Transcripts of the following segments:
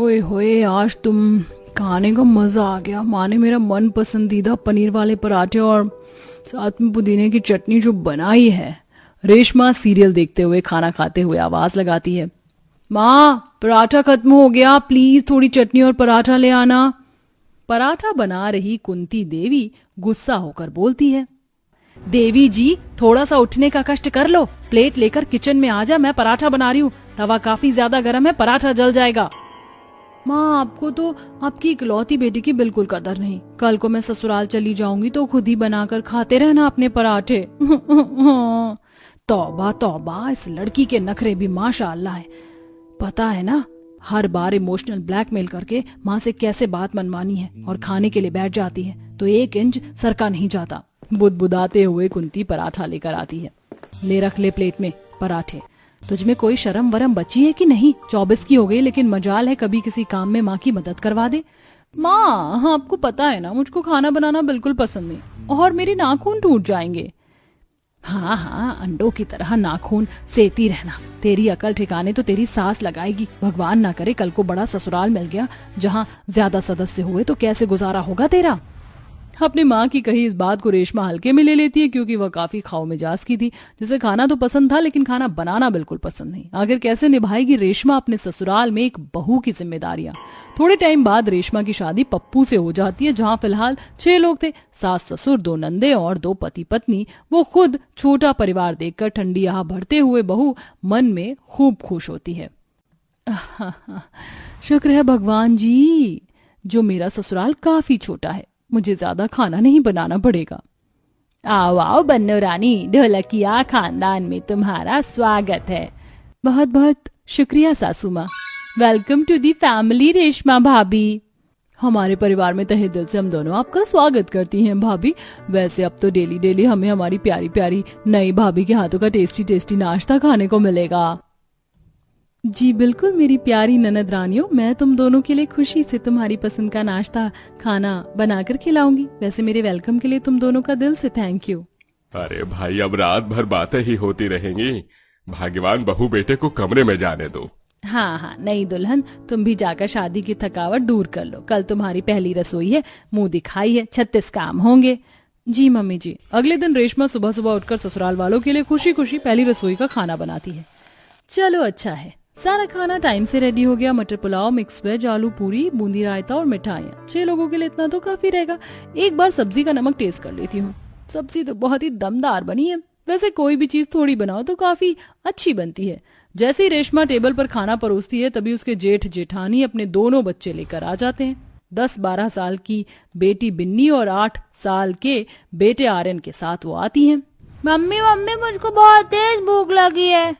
ओए होए, आज तुम खाने का मजा आ गया। माँ ने मेरा मन पसंदीदा पनीर वाले पराठे और साथ में पुदीने की चटनी जो बनाई है। रेशमा सीरियल देखते हुए खाना खाते हुए आवाज लगाती है, माँ पराठा खत्म हो गया, प्लीज थोड़ी चटनी और पराठा ले आना। पराठा बना रही कुंती देवी गुस्सा होकर बोलती है, देवी जी थोड़ा सा उठने का कष्ट कर लो, प्लेट लेकर किचन में आ जा, मैं पराठा बना रही हूँ, तवा काफी ज्यादा गर्म है, पराठा जल जाएगा। माँ आपको तो आपकी इकलौती बेटी की बिल्कुल कदर नहीं। कल को मैं ससुराल चली जाऊंगी तो खुद ही बनाकर खाते रहना अपने पराठे। तौबा तौबा, इस लड़की के नखरे भी माशाअल्लाह है। पता है ना, हर बार इमोशनल ब्लैकमेल करके माँ से कैसे बात मनवानी है, और खाने के लिए बैठ जाती है तो 1 इंच सरका नहीं जाता। बुदबुदाते हुए कुंती पराठा लेकर आती है। ले रख ले प्लेट में पराठे। तुझमें कोई शर्म वरम बची है कि नहीं? 24 की हो गई, लेकिन मजाल है कभी किसी काम में माँ की मदद करवा दे। माँ हाँ, आपको पता है ना मुझको खाना बनाना बिल्कुल पसंद नहीं, और मेरे नाखून टूट जाएंगे। हाँ हाँ, अंडों की तरह नाखून सेती रहना। तेरी अकल ठिकाने तो तेरी सास लगाएगी। भगवान ना करे कल को बड़ा ससुराल मिल गया जहाँ ज्यादा सदस्य हुए तो कैसे गुजारा होगा तेरा। अपनी माँ की कही इस बात को रेशमा हल्के में ले लेती है, क्योंकि वह काफी खाओ मिजाज की थी, जिसे खाना तो पसंद था लेकिन खाना बनाना बिल्कुल पसंद नहीं। आखिर कैसे निभाएगी रेशमा अपने ससुराल में एक बहू की जिम्मेदारियां। थोड़े टाइम बाद रेशमा की शादी पप्पू से हो जाती है, जहाँ फिलहाल 6 लोग थे, सास ससुर, 2 नंदे और 2 पति पत्नी। वो खुद छोटा परिवार देखकर ठंडी आह भरते हुए बहू मन में खूब खुश होती है। शुक्र है भगवान जी जो मेरा ससुराल काफी छोटा है, मुझे ज्यादा खाना नहीं बनाना पड़ेगा। आओ आओ बन्नो रानी, ढोलकिया खानदान में तुम्हारा स्वागत है। बहुत बहुत शुक्रिया सासू माँ। Welcome to the family Reshma भाभी। हमारे परिवार में तहे दिल से हम दोनों आपका स्वागत करती हैं भाभी। वैसे अब तो डेली डेली हमें हमारी प्यारी प्यारी नई भाभी के हाथों का टेस्टी टेस्टी नाश्ता खाने को मिलेगा। जी बिल्कुल मेरी प्यारी ननद रानियों, मैं तुम दोनों के लिए खुशी से तुम्हारी पसंद का नाश्ता खाना बनाकर खिलाऊंगी। वैसे मेरे वेलकम के लिए तुम दोनों का दिल से थैंक यू। अरे भाई, अब रात भर बातें ही होती रहेंगी। भाग्यवान बहू बेटे को कमरे में जाने दो। हाँ हाँ, नई दुल्हन तुम भी जाकर शादी की थकावट दूर कर लो। कल तुम्हारी पहली रसोई है, मुंह दिखाई है, 36 काम होंगे। जी मम्मी जी। अगले दिन रेशमा सुबह सुबह उठकर ससुराल वालों के लिए खुशी खुशी पहली रसोई का खाना बनाती है। चलो अच्छा है, सारा खाना टाइम से रेडी हो गया। मटर पुलाव, मिक्स वेज, आलू पूरी, बूंदी रायता और मिठाइयाँ। 6 लोगों के लिए इतना तो काफी रहेगा। एक बार सब्जी का नमक टेस्ट कर लेती हूँ। सब्जी तो बहुत ही दमदार बनी है। वैसे कोई भी चीज थोड़ी बनाओ तो काफी अच्छी बनती है। जैसे ही रेशमा टेबल पर खाना परोसती है तभी उसके जेठ जेठानी अपने दोनों बच्चे लेकर आ जाते हैं। 10-12 साल की बेटी बिन्नी और 8 साल के बेटे आर्यन के साथ वो आती हैं। मम्मी मम्मी मुझको बहुत तेज भूख लगी है।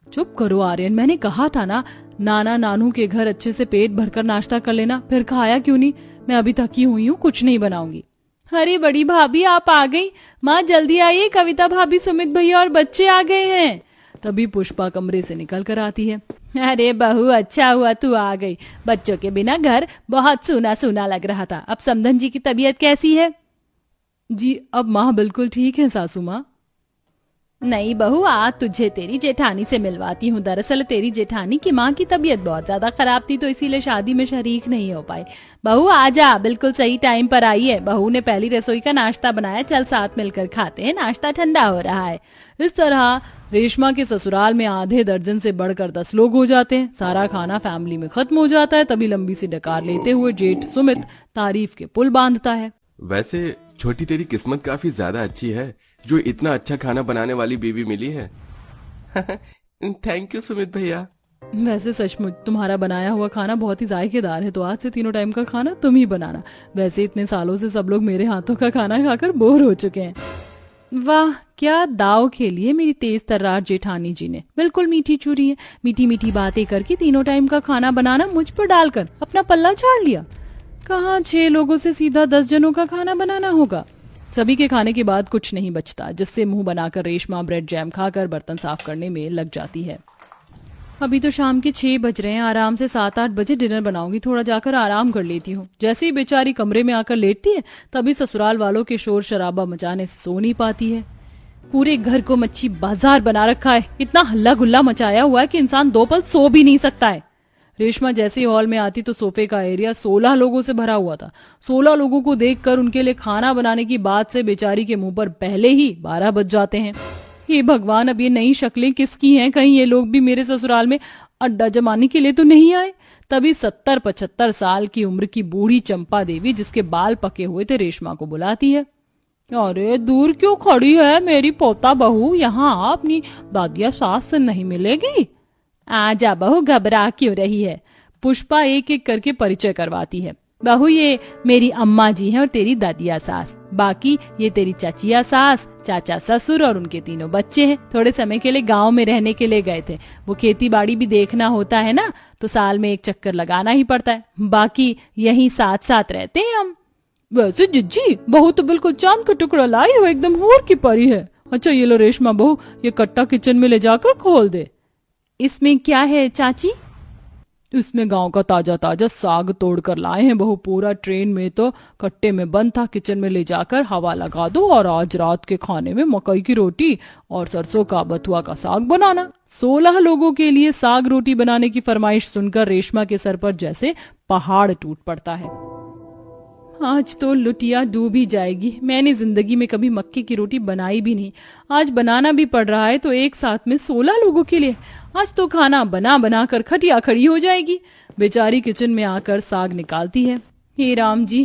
चुप करो आर्यन, मैंने कहा था ना नाना नानू के घर अच्छे से पेट भरकर नाश्ता कर लेना, फिर खाया क्यों नहीं? मैं अभी थकी हुई हूँ, कुछ नहीं बनाऊंगी। अरे बड़ी भाभी आप आ गई। माँ जल्दी आइए, कविता भाभी, सुमित भैया और बच्चे आ गए हैं। तभी पुष्पा कमरे से निकल कर आती है। अरे बहू अच्छा हुआ तू आ गई, बच्चों के बिना घर बहुत सूना सूना लग रहा था। अब समधन जी की तबीयत कैसी है? जी अब माँ बिल्कुल ठीक है सासू माँ। नहीं बहू, आज तुझे तेरी जेठानी से मिलवाती हूँ। दरअसल तेरी जेठानी की माँ की तबीयत बहुत ज्यादा खराब थी तो इसीलिए शादी में शरीक नहीं हो पाए। बहू आजा, बिल्कुल सही टाइम पर आई है। बहू ने पहली रसोई का नाश्ता बनाया, चल साथ मिलकर खाते हैं, नाश्ता ठंडा हो रहा है। इस तरह रेशमा के ससुराल में आधे दर्जन से बढ़कर 10 लोग हो जाते हैं। सारा खाना फैमिली में खत्म हो जाता है। तभी लंबी सी डकार लेते हुए जेठ सुमित तारीफ के पुल बांधता है। वैसे छोटी तेरी किस्मत काफी ज्यादा अच्छी है जो इतना अच्छा खाना बनाने वाली बीवी मिली है। थैंक यू सुमित भैया। वैसे सचमुच तुम्हारा बनाया हुआ खाना बहुत ही जायकेदार है, तो आज से 3 टाइम का खाना तुम ही बनाना। वैसे इतने सालों से सब लोग मेरे हाथों का खाना खाकर बोर हो चुके हैं। वाह क्या दाव खेली है मेरी तेज तर्रार जेठानी जी ने। बिल्कुल मीठी चूरी है। मीठी मीठी बातें करके 3 टाइम का खाना बनाना मुझ पर डालकर अपना पल्ला झाड़ लिया। कहाँ 6 लोगों से सीधा 10 जनों का खाना बनाना होगा। सभी के खाने के बाद कुछ नहीं बचता, जिससे मुंह बनाकर रेशमा ब्रेड जैम खाकर बर्तन साफ करने में लग जाती है। अभी तो शाम के 6 बज रहे हैं, आराम से 7-8 बजे डिनर बनाऊंगी, थोड़ा जाकर आराम कर लेती हूँ। जैसे ही बेचारी कमरे में आकर लेटती है तभी ससुराल वालों के शोर शराबा मचाने से सो नहीं पाती है। पूरे घर को मच्छी बाजार बना रखा है। इतना हल्ला गुल्ला मचाया हुआ है कि इंसान 2 पल सो भी नहीं सकता है। रेशमा जैसे ही हॉल में आती तो सोफे का एरिया 16 लोगों से भरा हुआ था। 16 लोगों को देखकर उनके लिए खाना बनाने की बात से बेचारी के मुंह पर पहले ही 12 बज जाते हैं। हे भगवान, अब ये नई शक्लें किसकी हैं? कहीं ये लोग भी मेरे ससुराल में अड्डा जमाने के लिए तो नहीं आए? तभी 70-75 साल की उम्र की बूढ़ी चंपा देवी, जिसके बाल पके हुए थे, रेशमा को बुलाती है। अरे दूर क्यों खड़ी है मेरी पोता बहू, यहाँ अपनी दादिया सास से नहीं मिलेगी? आजा बहू, घबरा क्यों रही है? पुष्पा एक एक करके परिचय करवाती है। बहू, ये मेरी अम्मा जी हैं और तेरी दादिया सास। बाकी ये तेरी चाचिया सास, चाचा ससुर और उनके तीनों बच्चे हैं। थोड़े समय के लिए गांव में रहने के लिए गए थे। वो खेती बाड़ी भी देखना होता है ना, तो साल में एक चक्कर लगाना ही पड़ता है। बाकी यहीं साथ साथ रहते हैं हम। वैसे जिज्जी, बहू तो बिल्कुल चांद का टुकड़ा लाई हो, एकदम हूर की परी है। अच्छा ये लो रेशमा बहू, ये कट्टा किचन में ले जाकर खोल दे। इसमें क्या है चाची? इसमें गांव का ताजा ताजा साग तोड़ कर लाए हैं बहू। पूरा ट्रेन में तो कट्टे में बंद था, किचन में ले जाकर हवा लगा दो और आज रात के खाने में मकई की रोटी और सरसों का बथुआ का साग बनाना। 16 लोगों के लिए साग रोटी बनाने की फरमाइश सुनकर रेशमा के सर पर जैसे पहाड़ टूट पड़ता है। आज तो लुटिया डूब ही जाएगी। मैंने जिंदगी में कभी मक्के की रोटी बनाई भी नहीं, आज बनाना भी पड़ रहा है तो एक साथ में 16 लोगों के लिए। आज तो खाना बना बना कर खटिया खड़ी हो जाएगी। बेचारी किचन में आकर साग निकालती है। हे राम जी,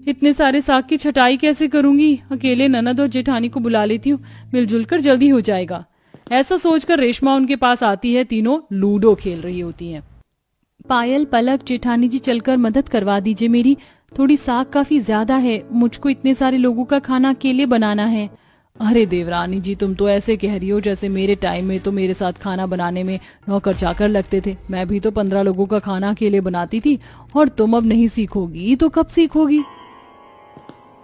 इतने सारे साग की छटाई कैसे करूंगी? अकेले ननद और जेठानी को बुला लेती हूँ, मिलजुल कर जल्दी हो जाएगा। ऐसा सोचकर रेशमा उनके पास आती है। तीनों लूडो खेल रही होती हैं। पायल, पलक, जेठानी जी चलकर मदद करवा दीजिए मेरी, थोड़ी साग काफी ज्यादा है, मुझको इतने सारे लोगों का खाना अकेले बनाना है। अरे देवरानी जी, तुम तो ऐसे कह रही हो जैसे मेरे टाइम में तो मेरे साथ खाना बनाने में नौकर चाकर लगते थे। मैं भी तो 15 लोगों का खाना अकेले बनाती थी, और तुम अब नहीं सीखोगी तो कब सीखोगी?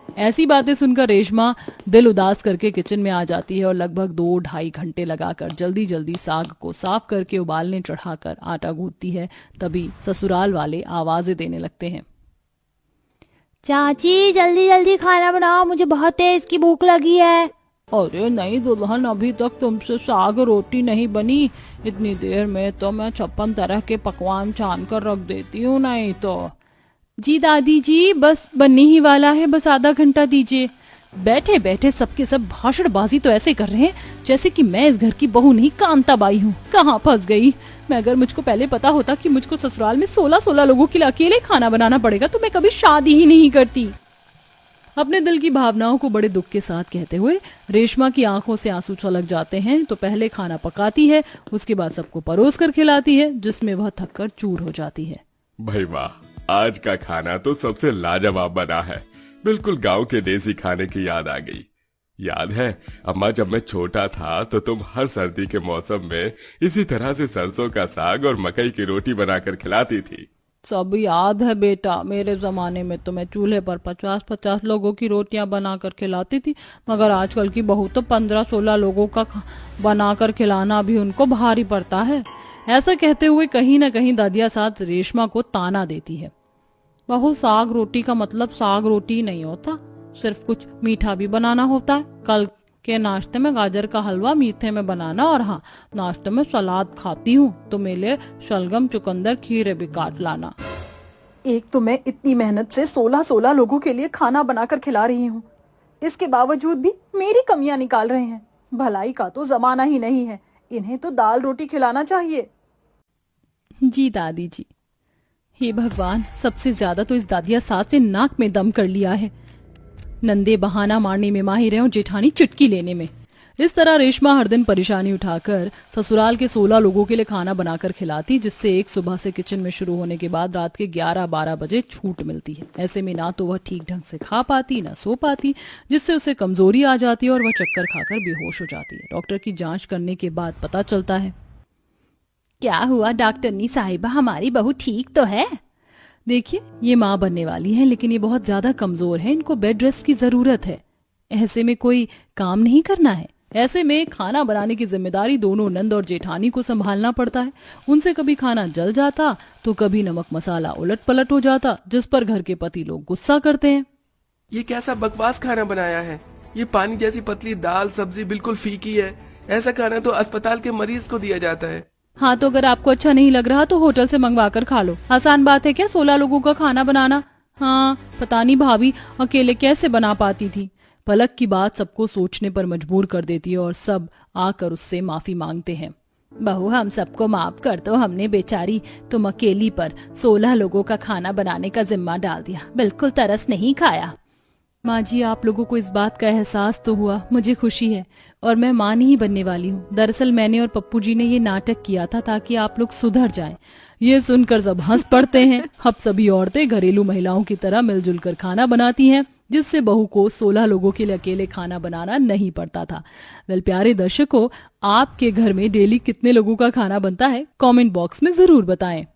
ऐसी बातें सुनकर रेशमा दिल उदास करके किचन में आ जाती है और लगभग 2-2.5 घंटे लगाकर जल्दी जल्दी साग को साफ करके उबालने चढ़ाकर आटा गूंथती है। तभी ससुराल वाले आवाजें देने लगते हैं। चाची जल्दी जल्दी खाना बनाओ, मुझे बहुत तेज की भूख लगी है। अरे नहीं दुल्हन, अभी तक तुमसे साग रोटी नहीं बनी। इतनी देर में तो मैं 56 तरह के पकवान छान कर रख देती हूँ। नहीं तो जी दादी जी, बस बनने ही वाला है, बस आधा घंटा दीजिए। बैठे बैठे सबके सब भाषणबाजी तो ऐसे कर रहे हैं जैसे कि मैं इस घर की बहू नहीं कांताबाई हूँ। कहाँ फंस गई मैं? अगर मुझको पहले पता होता कि मुझको ससुराल में 16 लोगों के लिए अकेले खाना बनाना पड़ेगा तो मैं कभी शादी ही नहीं करती। अपने दिल की भावनाओं को बड़े दुख के साथ कहते हुए रेशमा की आंखों से आंसू छलक जाते हैं। तो पहले खाना पकाती है, उसके बाद सबको परोस कर खिलाती है, जिसमें वह थककर चूर हो जाती है। भाई वाह, आज का खाना तो सबसे लाजवाब बना है। बिल्कुल गांव के देसी खाने की याद आ गई। याद है अम्मा, जब मैं छोटा था तो तुम हर सर्दी के मौसम में इसी तरह से सरसों का साग और मकई की रोटी बनाकर खिलाती थी। सब याद है बेटा, मेरे जमाने में तो मैं चूल्हे पर 50-50 लोगों की रोटियां बनाकर खिलाती थी, मगर आजकल की बहू तो 15-16 लोगों का बनाकर खिलाना भी उनको भारी पड़ता है। ऐसा कहते हुए कहीं न कहीं दादिया साथ रेशमा को ताना देती है। बहू, साग रोटी का मतलब साग रोटी नहीं होता, सिर्फ कुछ मीठा भी बनाना होता है। कल के नाश्ते में गाजर का हलवा मीठे में बनाना, और हाँ, नाश्ते में सलाद खाती हूँ तो मेरे लिए शलगम, चुकंदर, खीरे भी काट लाना। एक तो मैं इतनी मेहनत से 16 लोगों के लिए खाना बनाकर खिला रही हूँ, इसके बावजूद भी मेरी कमियां निकाल रहे हैं। भलाई का तो जमाना ही नहीं है, इन्हें तो दाल रोटी खिलाना चाहिए। जी दादी जी। हे भगवान, सबसे ज्यादा तो इस दादिया सास ने नाक में दम कर लिया है। नंदे बहाना मारने में माहिर है और जेठानी चुटकी लेने में। इस तरह रेशमा हर दिन परेशानी उठाकर ससुराल के 16 लोगों के लिए खाना बनाकर खिलाती, जिससे एक सुबह से किचन में शुरू होने के बाद रात के 11-12 बजे छूट मिलती है। ऐसे में ना तो वह ठीक ढंग से खा पाती, ना सो पाती, जिससे उसे कमजोरी आ जाती है और वह चक्कर खाकर बेहोश हो जाती है। डॉक्टर की जांच करने के बाद पता चलता है। क्या हुआ डॉक्टरनी साहिबा, हमारी बहू ठीक तो है? देखिए, ये माँ बनने वाली है, लेकिन ये बहुत ज्यादा कमजोर है, इनको बेड रेस्ट की जरूरत है। ऐसे में कोई काम नहीं करना है। ऐसे में खाना बनाने की जिम्मेदारी दोनों नंद और जेठानी को संभालना पड़ता है। उनसे कभी खाना जल जाता तो कभी नमक मसाला उलट पलट हो जाता, जिस पर घर के पति लोग गुस्सा करते हैं। ये कैसा बकवास खाना बनाया है? ये पानी जैसी पतली दाल सब्जी बिल्कुल फीकी है। ऐसा खाना तो अस्पताल के मरीज को दिया जाता है। हाँ तो अगर आपको अच्छा नहीं लग रहा तो होटल से मंगवा कर खा लो। आसान बात है क्या 16 लोगों का खाना बनाना। हाँ पता नहीं भाभी अकेले कैसे बना पाती थी। पलक की बात सबको सोचने पर मजबूर कर देती है और सब आकर उससे माफी मांगते हैं। बहू हम सबको माफ कर दो, हमने बेचारी तुम अकेली पर 16 लोगों का खाना बनाने का जिम्मा डाल दिया, बिल्कुल तरस नहीं खाया। माँ जी आप लोगों को इस बात का एहसास तो हुआ, मुझे खुशी है और मैं माँ नहीं बनने वाली हूँ। दरअसल मैंने और पप्पू जी ने ये नाटक किया था ताकि आप लोग सुधर जाएं। ये सुनकर सब हंस पड़ते हैं। अब सभी औरतें घरेलू महिलाओं की तरह मिलजुल कर खाना बनाती हैं, जिससे बहू को 16 लोगों के लिए अकेले खाना बनाना नहीं पड़ता था। वेल प्यारे दर्शकों, आपके घर में डेली कितने लोगों का खाना बनता है कमेंट बॉक्स में जरूर बताएं।